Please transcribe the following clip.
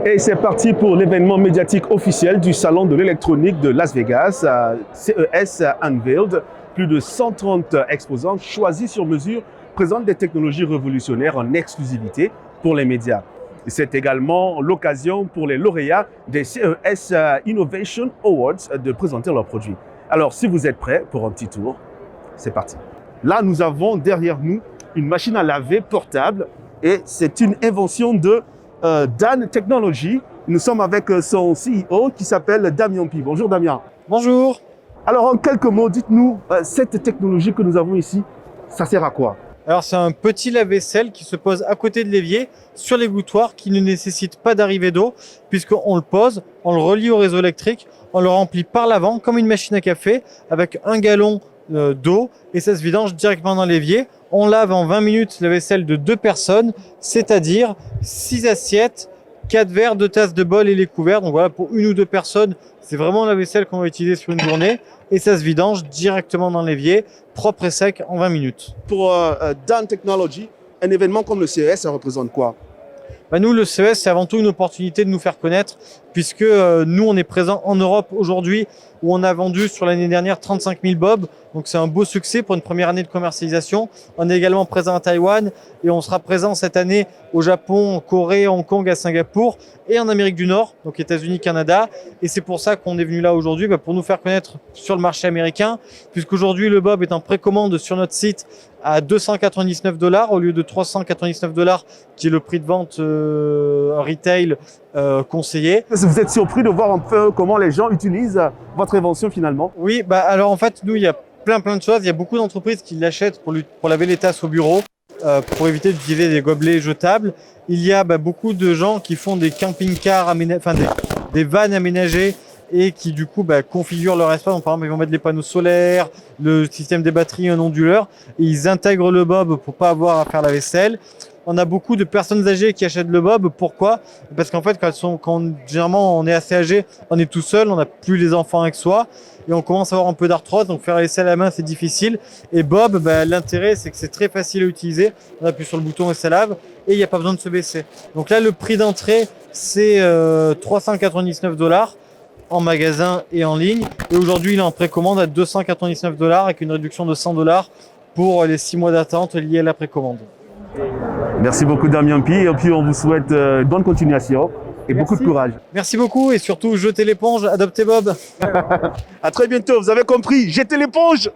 Et c'est parti pour l'événement médiatique officiel du Salon de l'électronique de Las Vegas, CES Unveiled. Plus de 130 exposants choisis sur mesure présentent des technologies révolutionnaires en exclusivité pour les médias. C'est également l'occasion pour les lauréats des CES Innovation Awards de présenter leurs produits. Alors, si vous êtes prêts pour un petit tour, c'est parti. Là, nous avons derrière nous une machine à laver portable et c'est une invention de Dan Technology. Nous sommes avec son CEO qui s'appelle Damien Pi. Bonjour Damien. Bonjour. Alors en quelques mots, dites-nous, cette technologie que nous avons ici, ça sert à quoi? Alors c'est un petit lave-vaisselle qui se pose à côté de l'évier sur l'égouttoir qui ne nécessite pas d'arrivée d'eau puisqu'on le pose, on le relie au réseau électrique, on le remplit par l'avant comme une machine à café avec un gallon d'eau et ça se vidange directement dans l'évier. On lave en 20 minutes la vaisselle de 2 personnes, c'est-à-dire 6 assiettes, 4 verres, 2 tasses de bol et les couverts. Donc voilà, pour 1 ou 2 personnes, c'est vraiment la vaisselle qu'on va utiliser sur une journée. Et ça se vidange directement dans l'évier, propre et sec en 20 minutes. Pour Dan Technology, un événement comme le CES, ça représente quoi? Nous, le CES, c'est avant tout une opportunité de nous faire connaître, puisque nous, on est présent en Europe aujourd'hui, où on a vendu sur l'année dernière 35 000 bobs. Donc c'est un beau succès pour une première année de commercialisation. On est également présent à Taïwan et on sera présent cette année au Japon, en Corée, Hong Kong, à Singapour et en Amérique du Nord, donc États-Unis, Canada. Et c'est pour ça qu'on est venu là aujourd'hui, pour nous faire connaître sur le marché américain, puisqu'aujourd'hui le bob est en précommande sur notre site à $299 au lieu de $399 qui est le prix de vente retail conseillé. Vous êtes surpris de voir un peu comment les gens utilisent votre invention finalement? Oui, alors en fait, nous, il y a plein de choses. Il y a beaucoup d'entreprises qui l'achètent pour laver les tasses au bureau, pour éviter d'utiliser des gobelets jetables. Il y a beaucoup de gens qui font des camping-cars, des vannes aménagées et qui du coup configurent leur espace. Donc, par exemple, ils vont mettre les panneaux solaires, le système des batteries, un onduleur, et ils intègrent le bob pour pas avoir à faire la vaisselle. On a beaucoup de personnes âgées qui achètent le bob. Pourquoi? Parce qu'en fait, généralement on est assez âgé, on est tout seul, on n'a plus les enfants avec soi et on commence à avoir un peu d'arthrose. Donc faire la vaisselle à la main, c'est difficile. Et bob, l'intérêt, c'est que c'est très facile à utiliser. On appuie sur le bouton et ça lave et il n'y a pas besoin de se baisser. Donc là, le prix d'entrée, c'est $399 en magasin et en ligne. Et aujourd'hui, il est en précommande à $299 avec une réduction de $100 pour les 6 mois d'attente liés à la précommande. Merci beaucoup Damien Pi et puis on vous souhaite bonne continuation et beaucoup de courage. Merci beaucoup et surtout jetez l'éponge, adoptez Bob. À très bientôt, vous avez compris, jetez l'éponge.